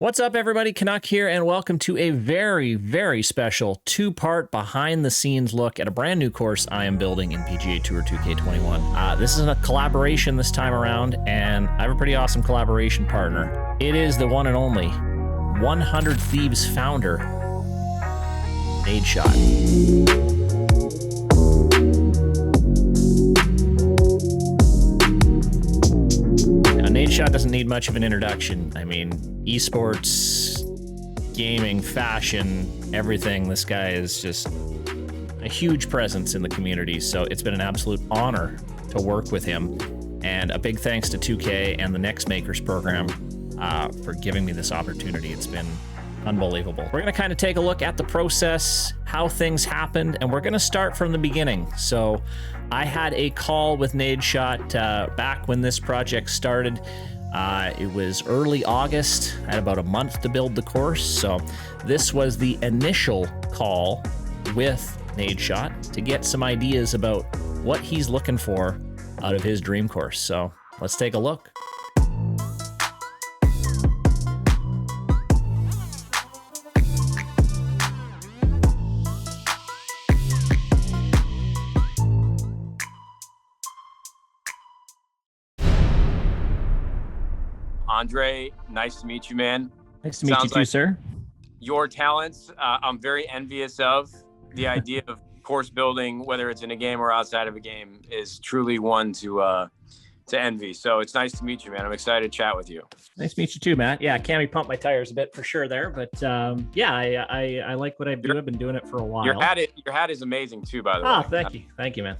What's up, everybody? Canuck here, and welcome to a very, very special two-part behind-the-scenes look at a brand new course I am building in PGA Tour 2K21. This is a collaboration this time around, and I have a pretty awesome collaboration partner. It is the one and only 100 Thieves founder, NADESHOT. NADESHOT doesn't need much of an introduction. I mean, esports, gaming, fashion, everything. This guy is just a huge presence in the community, so it's been an absolute honor to work with him. And a big thanks to 2K and the Next Makers program for giving me this opportunity. It's been unbelievable. We're going to kind of take a look at the process, how things happened, and we're going to start from the beginning. So I had a call with NADESHOT back when this project started. It was early August. I had about a month to build the course. So this was the initial call with NADESHOT to get some ideas about what he's looking for out of his dream course. So let's take a look. Andre, nice to meet you, man. Nice to meet you too, sir. Your talents, I'm very envious of. The idea of course building, whether it's in a game or outside of a game, is truly one to envy. So it's nice to meet you, man. I'm excited to chat with you. Nice to meet you too, Matt. Yeah, Cammy pumped my tires a bit for sure there, but yeah, I like what I do. I've been doing it for a while. Your hat is amazing too, by the way. Oh, thank you, man.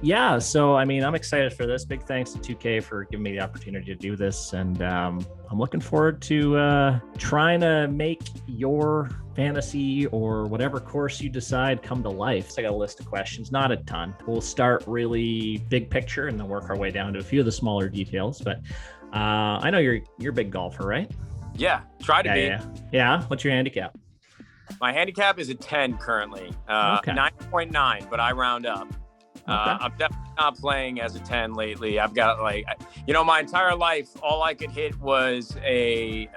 Yeah, so I mean, I'm excited for this. Big thanks to 2K for giving me the opportunity to do this, and I'm looking forward to trying to make your fantasy or whatever course you decide come to life. So I got a list of questions, not a ton. We'll start really big picture and then work our way down to a few of the smaller details. But I know you're a big golfer, right? Yeah, try to be. Yeah. What's your handicap? My handicap is a 10 currently, Okay. 9.9, but I round up. Okay. I'm definitely not playing as a 10 lately. I've got my entire life, all I could hit was a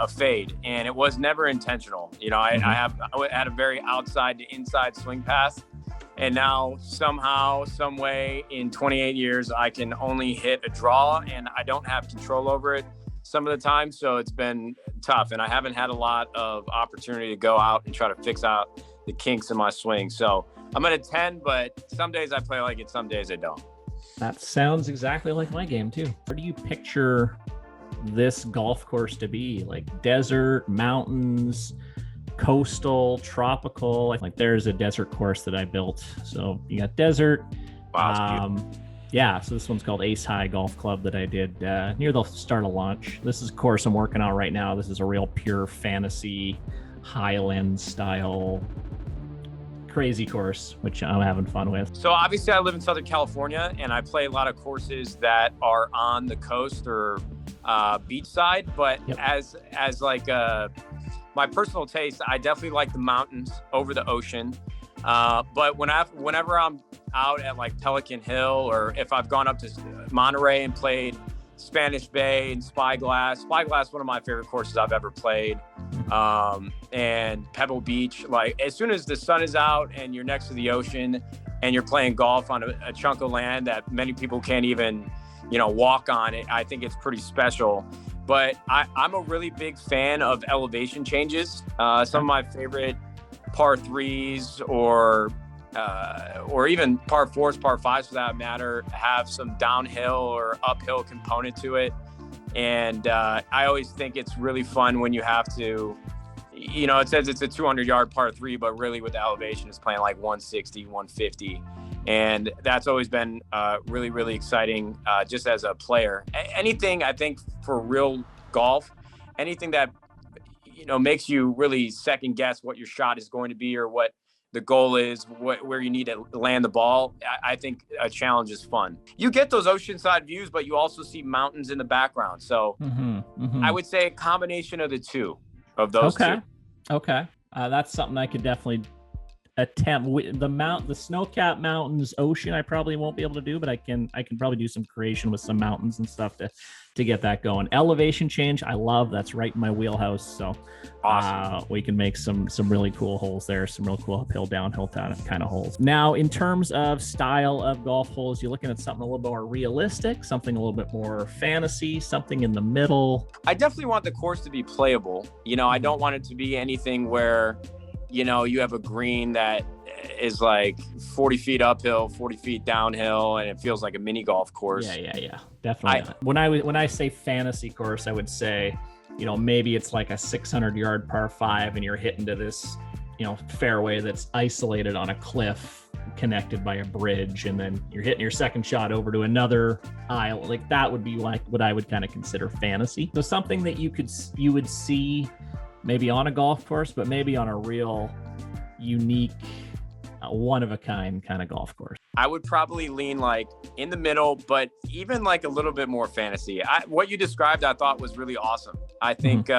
fade, and it was never intentional. I had a very outside to inside swing path, and now somehow, some way, in 28 years, I can only hit a draw, and I don't have control over it some of the time. So it's been tough, and I haven't had a lot of opportunity to go out and try to fix out the kinks in my swing. So I'm at a 10, but some days I play like it, some days I don't. That sounds exactly like my game too. Where do you picture this golf course to be? Like desert, mountains, coastal, tropical? Like there's a desert course that I built. So you got desert. Wow, yeah, so this one's called Ace High Golf Club that I did near the start of launch. This is a course I'm working on right now. This is a real pure fantasy, Highland style crazy course, which I'm having fun with. So obviously I live in Southern California, and I play a lot of courses that are on the coast or beachside, but Yep. as like my personal taste, I definitely like the mountains over the ocean. But whenever I'm out at like Pelican Hill, or if I've gone up to Monterey and played Spanish Bay and Spyglass, one of my favorite courses I've ever played. And Pebble Beach, like as soon as the sun is out and you're next to the ocean and you're playing golf on a chunk of land that many people can't even, walk on it, I think it's pretty special. But I'm a really big fan of elevation changes. Some of my favorite par threes or even par fours, par fives for that matter, have some downhill or uphill component to it. And I always think it's really fun when you have to, it says it's a 200-yard par three, but really with the elevation is playing like 160, 150. And that's always been really, really exciting just as a player. Anything, I think, for real golf, anything that, makes you really second guess what your shot is going to be or what the goal is, where you need to land the ball. I think a challenge is fun. You get those oceanside views, but you also see mountains in the background. So I would say a combination of the two of those two. Okay. That's something I could definitely attempt. The snow-capped mountains, ocean, I probably won't be able to do, but I can probably do some creation with some mountains and stuff to to get that going. Elevation change, I love. That's right in my wheelhouse. So Awesome. we can make some really cool holes there, some real cool uphill, downhill kind of holes. Now, in terms of style of golf holes, you're looking at something a little more realistic, something a little bit more fantasy, something in the middle. I definitely want the course to be playable. I don't want it to be anything where, you have a green that is like 40 feet uphill, 40 feet downhill, and it feels like a mini golf course. Yeah. Definitely not. When I say fantasy course, I would say, maybe it's like a 600-yard par 5 and you're hitting to this, fairway that's isolated on a cliff connected by a bridge, and then you're hitting your second shot over to another aisle. Like that would be like what I would kind of consider fantasy. So something that you would see maybe on a golf course, but maybe on a real unique, one-of-a-kind kind of golf course. I would probably lean like in the middle, but even like a little bit more fantasy. What you described, I thought was really awesome. I think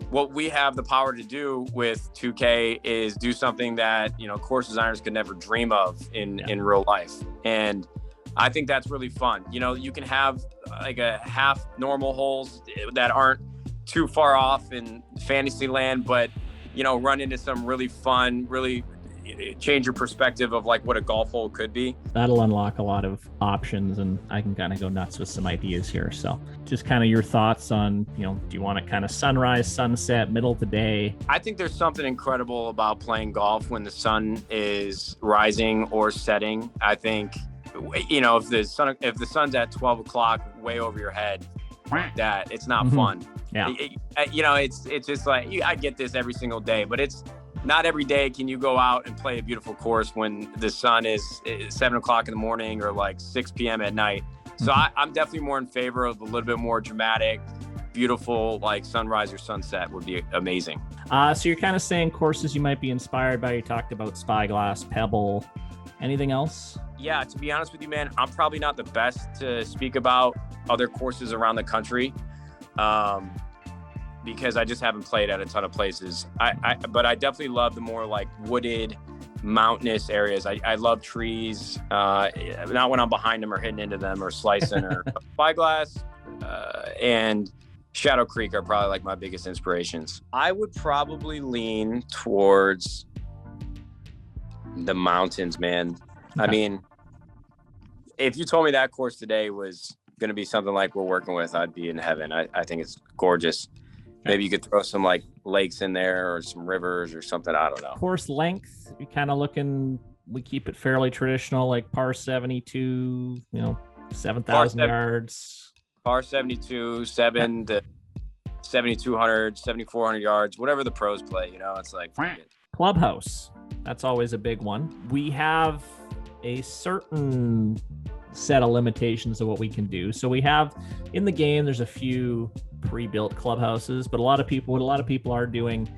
what we have the power to do with 2K is do something that, course designers could never dream of in real life. And I think that's really fun. You can have like a half normal holes that aren't too far off in fantasy land, but, run into some really fun, really change your perspective of like what a golf hole could be. That'll unlock a lot of options, and I can kind of go nuts with some ideas here. So just kind of your thoughts on, do you want to kind of sunrise, sunset, middle of the day? I think there's something incredible about playing golf when the sun is rising or setting. I think, if the sun's at 12 o'clock way over your head, that it's not fun. Yeah. It's just like, I get this every single day, but it's not every day can you go out and play a beautiful course when the sun is 7 o'clock in the morning or like 6 p.m. at night. So I'm definitely more in favor of a little bit more dramatic, beautiful, like sunrise or sunset would be amazing. So you're kind of saying courses you might be inspired by. You talked about Spyglass, Pebble. Anything else? Yeah, to be honest with you, man, I'm probably not the best to speak about other courses around the country. Because I just haven't played at a ton of places. But I definitely love the more like wooded, mountainous areas. I love trees, not when I'm behind them or hitting into them or slicing or Spyglass and Shadow Creek are probably like my biggest inspirations. I would probably lean towards the mountains, man. Okay. I mean, if you told me that course today was going to be something like we're working with, I'd be in heaven. I think it's gorgeous. Maybe you could throw some like lakes in there or some rivers or something. I don't know. Course length, you kind of looking, we keep it fairly traditional, like par 72, 7,000 yards. Par 72, 7 to 7,200, 7,400 yards, whatever the pros play, it's like. Clubhouse, that's always a big one. We have a certain set of limitations of what we can do. So we have in the game, there's a few pre-built clubhouses, but what a lot of people are doing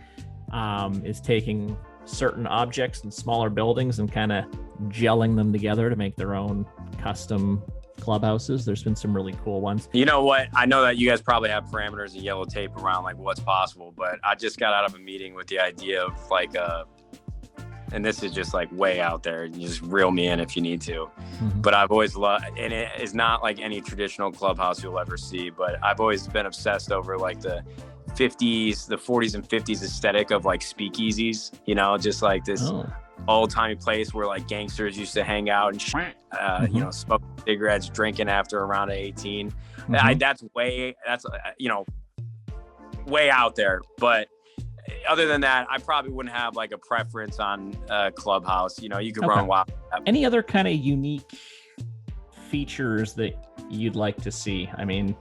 is taking certain objects in smaller buildings and kind of gelling them together to make their own custom clubhouses. There's been some really cool ones. You know what? I know that you guys probably have parameters and yellow tape around like what's possible, but I just got out of a meeting with the idea of like and this is just like way out there. You just reel me in if you need to. But I've always loved, and it is not like any traditional clubhouse you'll ever see, but I've always been obsessed over like the 50s, the 40s and 50s aesthetic of like speakeasies, just like this old timey place where like gangsters used to hang out and, smoke cigarettes, drinking after around 18. That's way out there. But other than that, I probably wouldn't have like a preference on clubhouse. You could run wild. Any other kind of unique features that you'd like to see? I mean,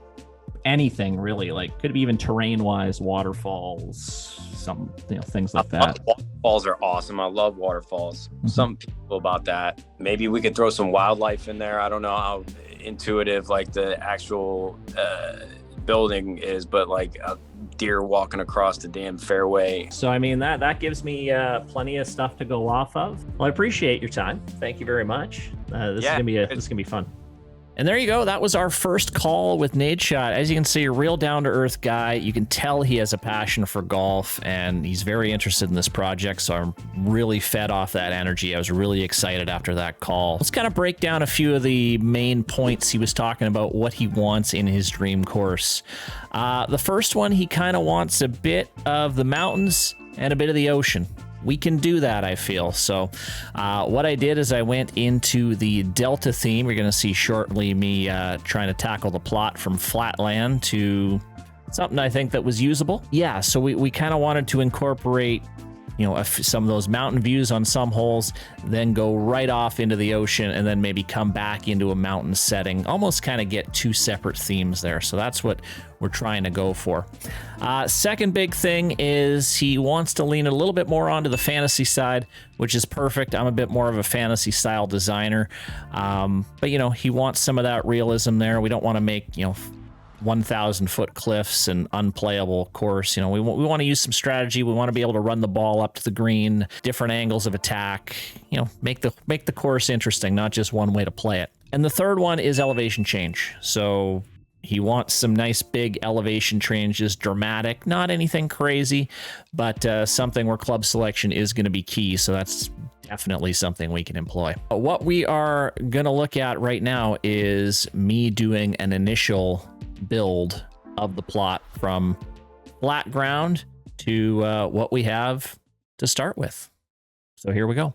anything really, like could be even terrain wise, waterfalls, some things like that. Waterfalls are awesome. I love waterfalls. Some people about that. Maybe we could throw some wildlife in there. I don't know how intuitive like the actual building is, but like a deer walking across the damn fairway. So I mean that gives me plenty of stuff to go off of. Well, I appreciate your time. Thank you very much. This is gonna be fun. And there you go. That was our first call with Nadeshot. As you can see, a real down-to-earth guy. You can tell he has a passion for golf, and he's very interested in this project, so I'm really fed off that energy. I was really excited after that call. Let's kind of break down a few of the main points he was talking about, what he wants in his dream course. The first one, he kind of wants a bit of the mountains and a bit of the ocean. We can do that, I feel. So what I did is I went into the Delta theme. You're going to see shortly me trying to tackle the plot from flatland to something I think that was usable. Yeah, so we kind of wanted to incorporate, you know, some of those mountain views on some holes, then go right off into the ocean, and then maybe come back into a mountain setting. Almost kind of get two separate themes there. So that's what we're trying to go for. Second big thing is he wants to lean a little bit more onto the fantasy side, which is perfect. I'm a bit more of a fantasy style designer. But, you know, he wants some of that realism there. We don't want to make, you know, 1,000-foot cliffs and unplayable course. You know, we want to use some strategy. We want to be able to run the ball up to the green, different angles of attack, you know, make the course interesting, not just one way to play it. And the third one is elevation change. So he wants some nice big elevation changes, dramatic, not anything crazy, but something where club selection is going to be key. So that's definitely something we can employ. What we are going to look at right now is me doing an initial build of the plot from flat ground to what we have to start with. So here we go.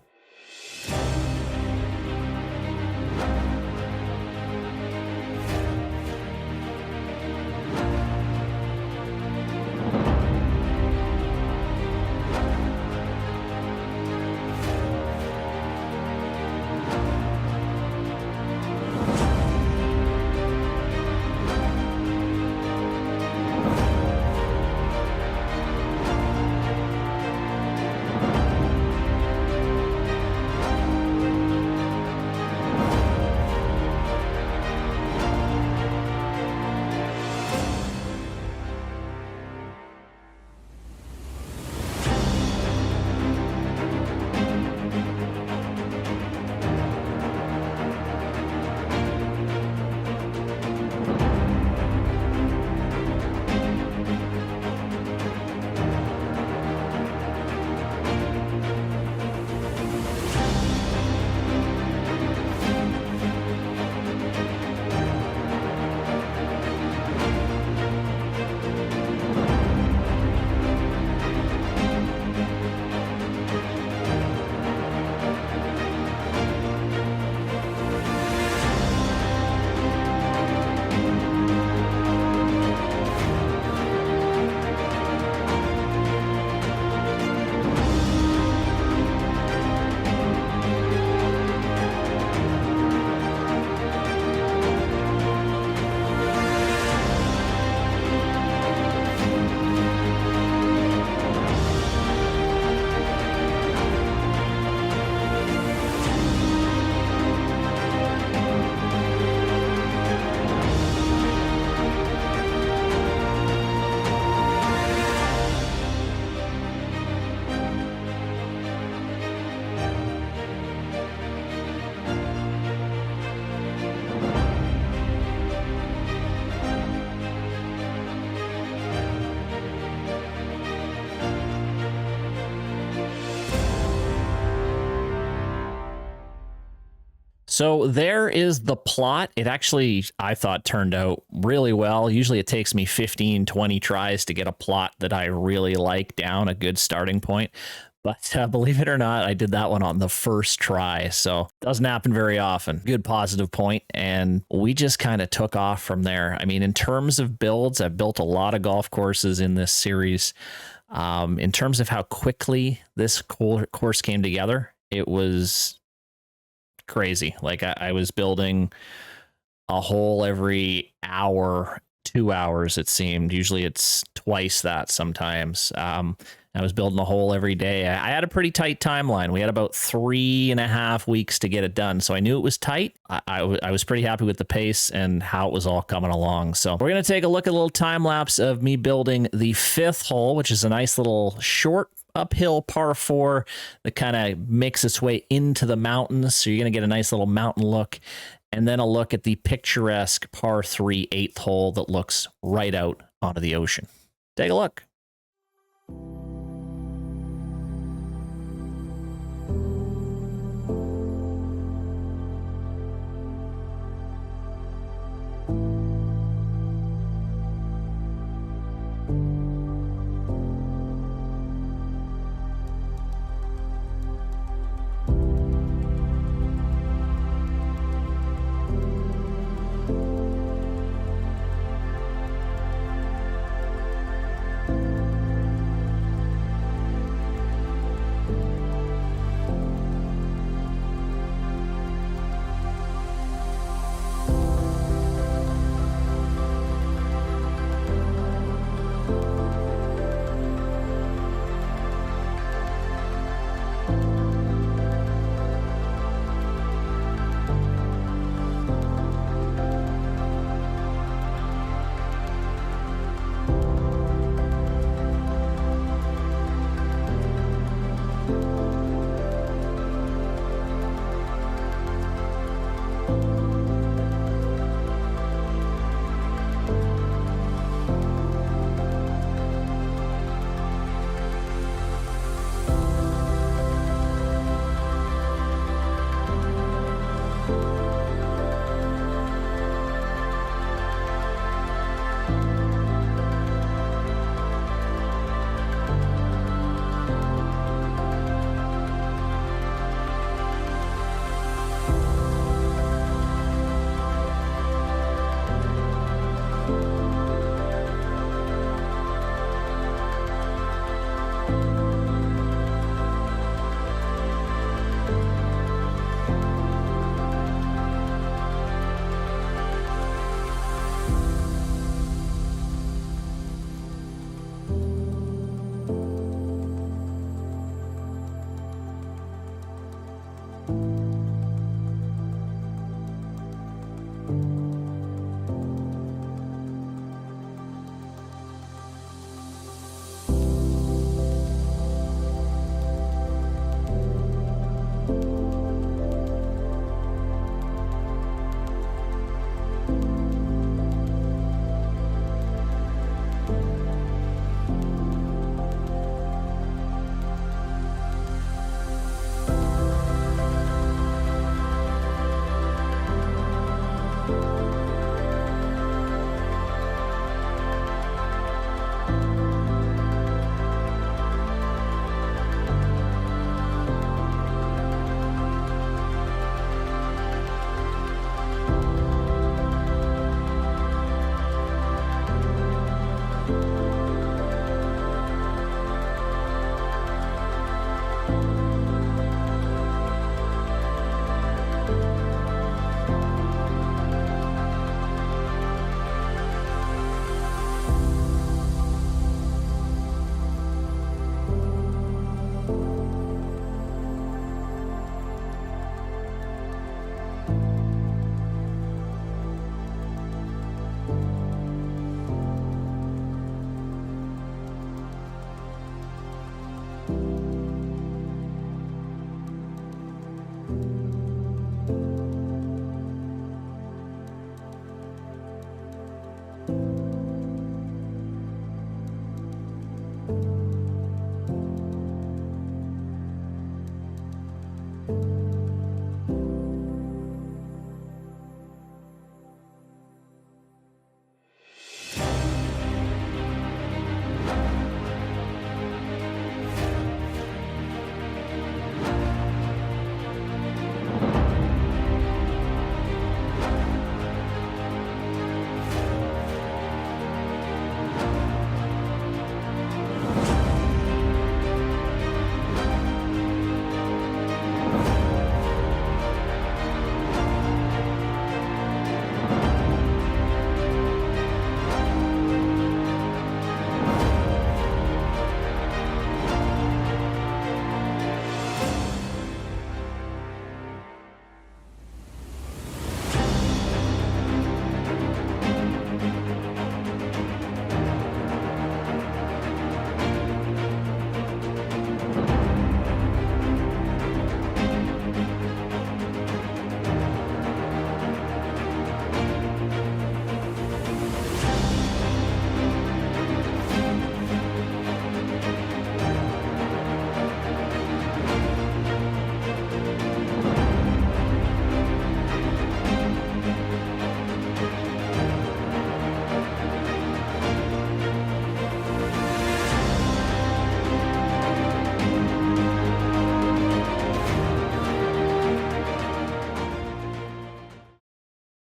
So there is the plot. It actually, I thought, turned out really well. Usually it takes me 15, 20 tries to get a plot that I really like down, a good starting point. But believe it or not, I did that one on the first try. So it doesn't happen very often. Good positive point. And we just kind of took off from there. I mean, in terms of builds, I've built a lot of golf courses in this series. In terms of how quickly this course came together, it was crazy. Like I was building a hole every hour, 2 hours, it seemed. Usually it's twice that sometimes. I was building a hole every day. I had a pretty tight timeline. We had about 3.5 weeks to get it done. So I knew it was tight. I was pretty happy with the pace and how it was all coming along. So we're going to take a look at a little time lapse of me building the 5th hole, which is a nice little short uphill par 4 that kind of makes its way into the mountains. So you're going to get a nice little mountain look. and then a look at the picturesque par 3 8th hole that looks right out onto the ocean. Take a look.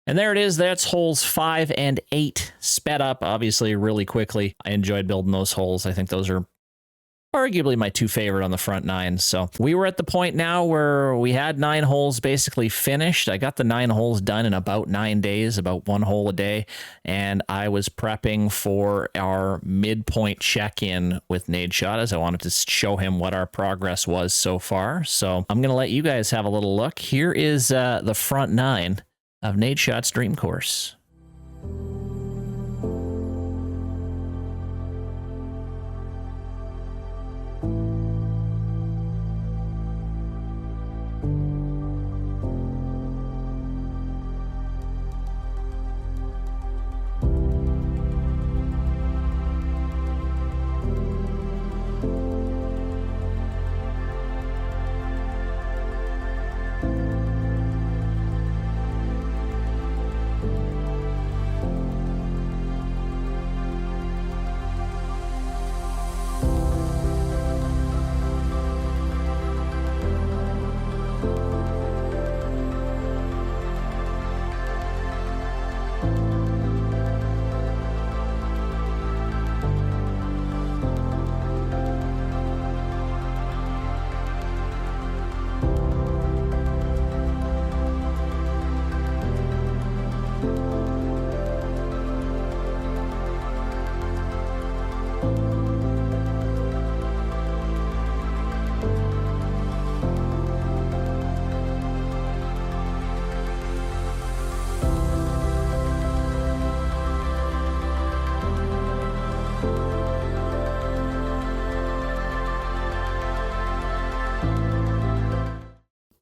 And there it is. That's holes 5 and 8 sped up, obviously, really quickly. I enjoyed building those holes. I think those are arguably my 2 favorite on the front 9. So we were at the point now where we had 9 holes basically finished. I got the 9 holes done in about 9 days, about 1 hole a day. And I was prepping for our midpoint check-in with Nadeshot, as I wanted to show him what our progress was so far. So I'm going to let you guys have a little look. Here is the front 9 of Nadeshot's dream course.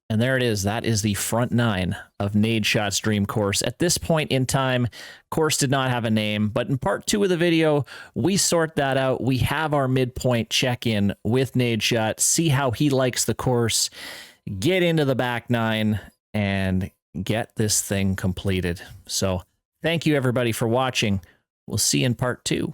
And there it is. That is the front 9 of Nadeshot's dream course. At this point in time, course did not have a name, but in part 2 of the video, we sort that out. We have our midpoint check-in with Nadeshot, see how he likes the course, get into the back 9, and get this thing completed. So thank you, everybody, for watching. We'll see you in part 2.